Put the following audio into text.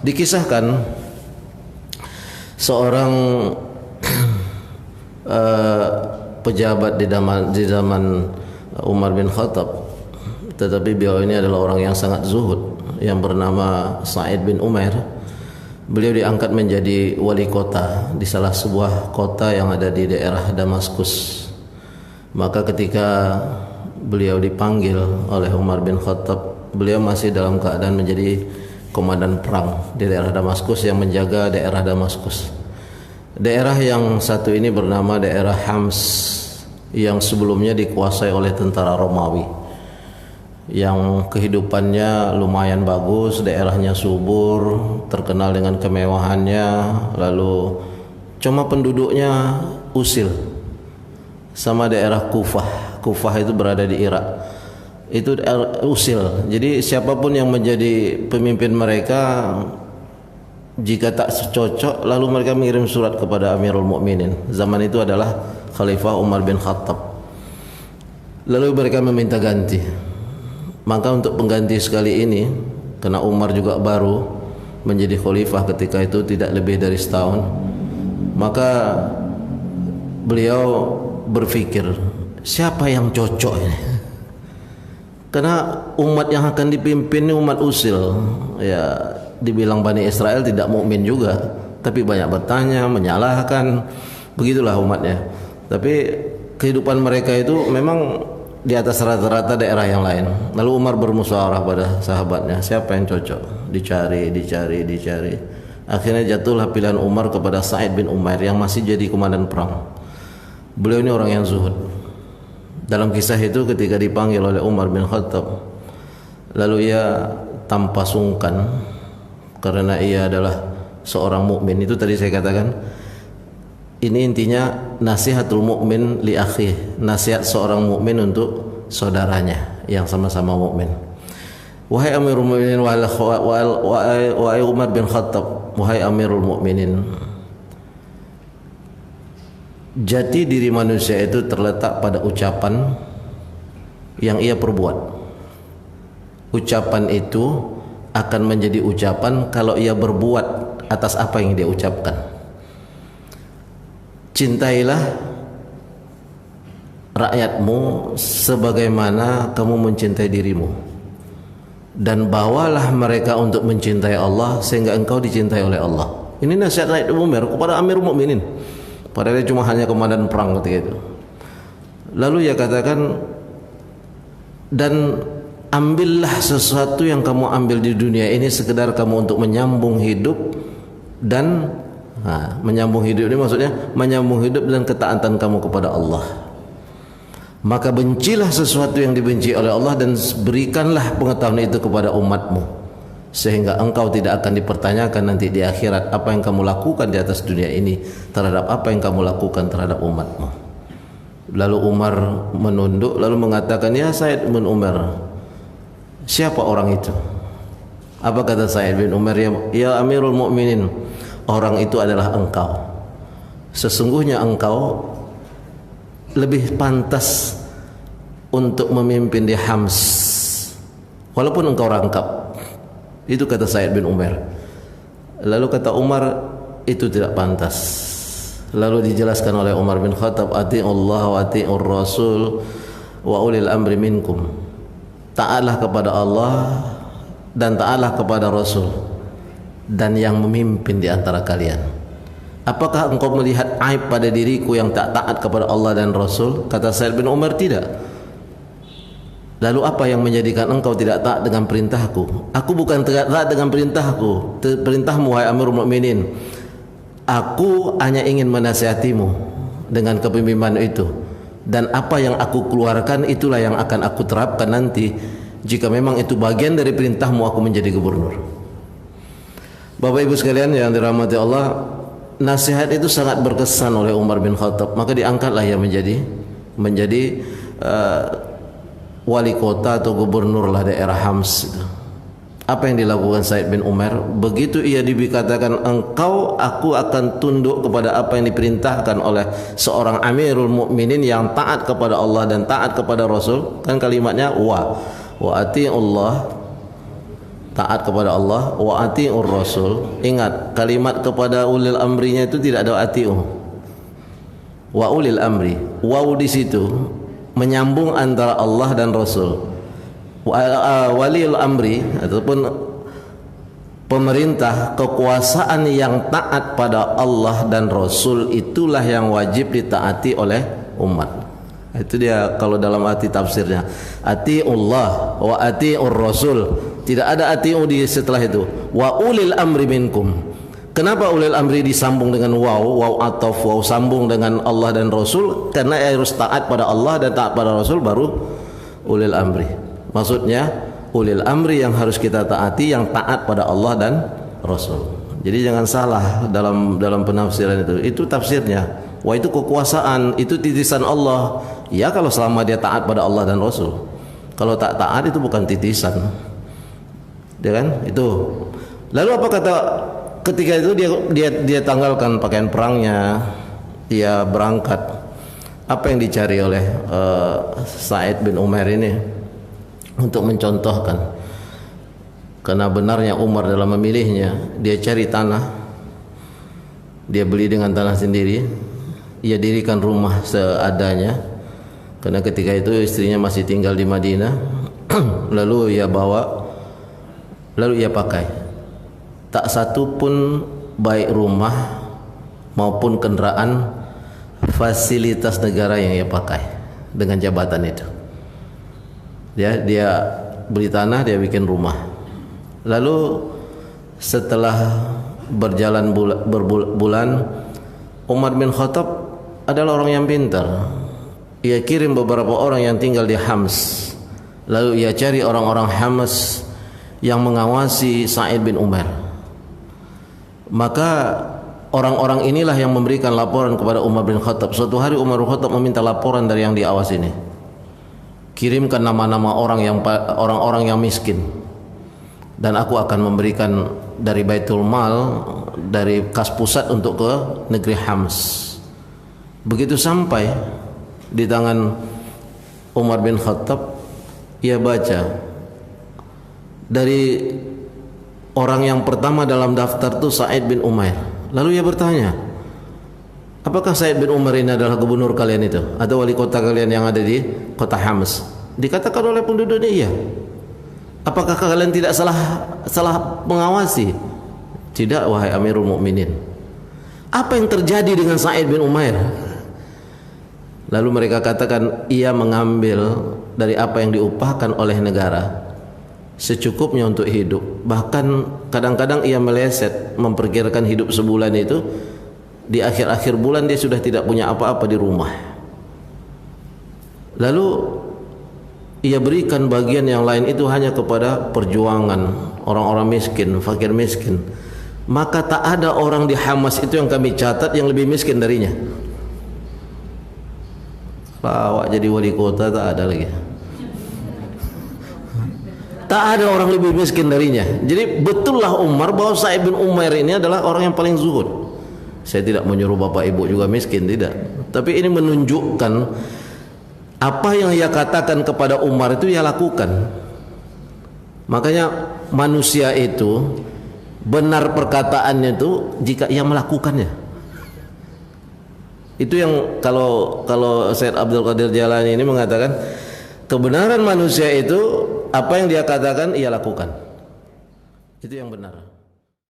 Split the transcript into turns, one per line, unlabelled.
Dikisahkan seorang pejabat di zaman Umar bin Khattab, tetapi beliau ini adalah orang yang sangat zuhud, yang bernama Sa'id bin Umair. Beliau diangkat menjadi wali kota di salah sebuah kota yang ada di daerah Damaskus. Maka ketika beliau dipanggil oleh Umar bin Khattab, beliau masih dalam keadaan menjadi komandan perang di daerah Damaskus yang menjaga daerah Damaskus. Daerah yang satu ini bernama daerah Hams, yang sebelumnya dikuasai oleh tentara Romawi, yang kehidupannya lumayan bagus, daerahnya subur, terkenal dengan kemewahannya, lalu cuma penduduknya usil. Sama daerah Kufah. Kufah itu berada di Irak. Itu usil. Jadi siapapun yang menjadi pemimpin mereka, jika tak cocok, lalu mereka mengirim surat kepada Amirul Mukminin. Zaman itu adalah Khalifah Umar bin Khattab. Lalu mereka meminta ganti. Maka untuk pengganti sekali ini, karena Umar juga baru menjadi khalifah ketika itu tidak lebih dari setahun, maka beliau berpikir, siapa yang cocok ini? Karena umat yang akan dipimpin ini umat usil. Ya, dibilang Bani Israel tidak mukmin juga, tapi banyak bertanya, menyalahkan, begitulah umatnya. Tapi kehidupan mereka itu memang di atas rata-rata daerah yang lain. Lalu Umar bermusyawarah pada sahabatnya, siapa yang cocok? Dicari. Akhirnya jatuhlah pilihan Umar kepada Sa'id bin Umair yang masih jadi komandan perang. Beliau ini orang yang zuhud. Dalam kisah itu ketika dipanggil oleh Umar bin Khattab, lalu ia tanpa sungkan, karena ia adalah seorang mukmin. Itu tadi saya katakan, ini intinya nasihatul mukmin li akhi, nasihat seorang mukmin untuk saudaranya yang sama-sama mukmin. Wahai Amirul Mukminin, wahai Umar bin Khattab, wahai Amirul Mukminin, jati diri manusia itu terletak pada ucapan yang ia perbuat. Ucapan itu akan menjadi ucapan kalau ia berbuat atas apa yang dia ucapkan. Cintailah rakyatmu sebagaimana kamu mencintai dirimu, dan bawalah mereka untuk mencintai Allah sehingga engkau dicintai oleh Allah. Ini nasihat Sa'id bin Umair kepada Amirul Mukminin, padahal dia cuma hanya komandan perang ketika itu. Lalu ia katakan, dan ambillah sesuatu yang kamu ambil di dunia ini sekedar kamu untuk menyambung hidup dan menyambung hidup ini maksudnya menyambung hidup dan ketaatan kamu kepada Allah. Maka bencilah sesuatu yang dibenci oleh Allah dan berikanlah pengetahuan itu kepada umatmu, sehingga engkau tidak akan dipertanyakan nanti di akhirat apa yang kamu lakukan di atas dunia ini terhadap apa yang kamu lakukan terhadap umatmu. Lalu Umar menunduk lalu mengatakan, ya Sa'id bin Umar, siapa orang itu? Apa kata Sa'id bin Umar? Ya Amirul Mukminin, orang itu adalah engkau. Sesungguhnya engkau lebih pantas untuk memimpin di Hams walaupun engkau rangkap. Itu kata Sa'id bin Umar. Lalu kata Umar, itu tidak pantas. Lalu dijelaskan oleh Umar bin Khattab, ati'ullah wa ati'ur rasul wa ulil amri minkum. Taatlah kepada Allah dan taatlah kepada Rasul dan yang memimpin di antara kalian. Apakah engkau melihat aib pada diriku yang tak taat kepada Allah dan Rasul? Kata Sa'id bin Umar, tidak. Lalu apa yang menjadikan engkau tidak taat dengan perintahku? Aku bukan taat dengan perintahku, perintahmu wahai Amirul Mukminin. Aku hanya ingin menasihatimu dengan kepemimpinan itu, dan apa yang aku keluarkan itulah yang akan aku terapkan nanti jika memang itu bagian dari perintahmu aku menjadi gubernur. Bapak Ibu sekalian yang dirahmati Allah, nasihat itu sangat berkesan oleh Umar bin Khattab, maka diangkatlah ia menjadi wali kota atau gubernur lah daerah Hams itu. Apa yang dilakukan Sa'id bin Umar? Begitu ia dikatakan aku akan tunduk kepada apa yang diperintahkan oleh seorang Amirul Mukminin yang taat kepada Allah dan taat kepada Rasul. Kan kalimatnya wa ati'ullah, taat kepada Allah, wa ati'ur rasul. Ingat, kalimat kepada ulil amrinya itu tidak ada ati'u. Wa ulil amri. Waw di situ menyambung antara Allah dan Rasul. Waliul amri ataupun pemerintah, kekuasaan yang taat pada Allah dan Rasul itulah yang wajib ditaati oleh umat. Itu dia kalau dalam arti tafsirnya. Ati'ullah wa ati'ur rasul. Tidak ada ati'u di setelah itu. Wa ulil amri minkum. Kenapa ulil amri disambung dengan waw ataf, waw sambung dengan Allah dan Rasul? Karena harus taat pada Allah dan taat pada Rasul baru ulil amri. Maksudnya ulil amri yang harus kita taati yang taat pada Allah dan Rasul. Jadi jangan salah dalam penafsiran itu. Itu tafsirnya. Wah, itu kekuasaan, itu titisan Allah. Ya kalau selama dia taat pada Allah dan Rasul. Kalau tak taat itu bukan titisan. Ya kan? Itu. Lalu apa kata ketika itu dia tanggalkan pakaian perangnya, dia berangkat. Apa yang dicari oleh Sa'id bin Umair ini untuk mencontohkan karena benarnya Umar dalam memilihnya, dia cari tanah, dia beli dengan tanah sendiri, ia dirikan rumah seadanya karena ketika itu istrinya masih tinggal di Madinah. Lalu ia bawa, lalu ia pakai. Tak satu pun baik rumah maupun kendaraan fasilitas negara yang ia pakai dengan jabatan itu. Dia beli tanah, dia bikin rumah. Lalu setelah berjalan berbulan, Umar bin Khattab adalah orang yang pintar. Ia kirim beberapa orang yang tinggal di Hams. Lalu ia cari orang-orang Hams yang mengawasi Sa'id bin Umair. Maka orang-orang inilah yang memberikan laporan kepada Umar bin Khattab. Suatu hari Umar bin Khattab meminta laporan dari yang diawas ini. Kirimkan nama-nama orang-orang yang miskin, dan aku akan memberikan dari Baitul Mal, dari kas pusat untuk ke negeri Hams. Begitu sampai di tangan Umar bin Khattab, ia baca dari orang yang pertama dalam daftar itu Sa'id bin Umair. Lalu ia bertanya, apakah Sa'id bin Umair ini adalah gubernur kalian itu atau wali kota kalian yang ada di kota Hams? Dikatakan oleh penduduknya iya. Apakah kalian tidak salah mengawasi? Tidak, wahai Amirul Mukminin. Apa yang terjadi dengan Sa'id bin Umair? Lalu mereka katakan ia mengambil dari apa yang diupahkan oleh negara secukupnya untuk hidup. Bahkan kadang-kadang ia meleset, memperkirakan hidup sebulan itu, di akhir-akhir bulan dia sudah tidak punya apa-apa di rumah. Lalu ia berikan bagian yang lain itu hanya kepada perjuangan orang-orang miskin, fakir miskin. Maka tak ada orang di Hamas itu yang kami catat yang lebih miskin darinya. Awak jadi wali kota tak ada lagi. Tak ada orang lebih miskin darinya. Jadi betullah Umar bahwa Sa'id bin Umair ini adalah orang yang paling zuhud. Saya tidak menyuruh bapak ibu juga miskin, tidak. Tapi ini menunjukkan apa yang ia katakan kepada Umar itu ia lakukan. Makanya manusia itu benar perkataannya itu jika ia melakukannya. Itu yang kalau Syed Abdul Qadir Jalani ini mengatakan kebenaran manusia itu apa yang dia katakan ia lakukan. Itu yang benar.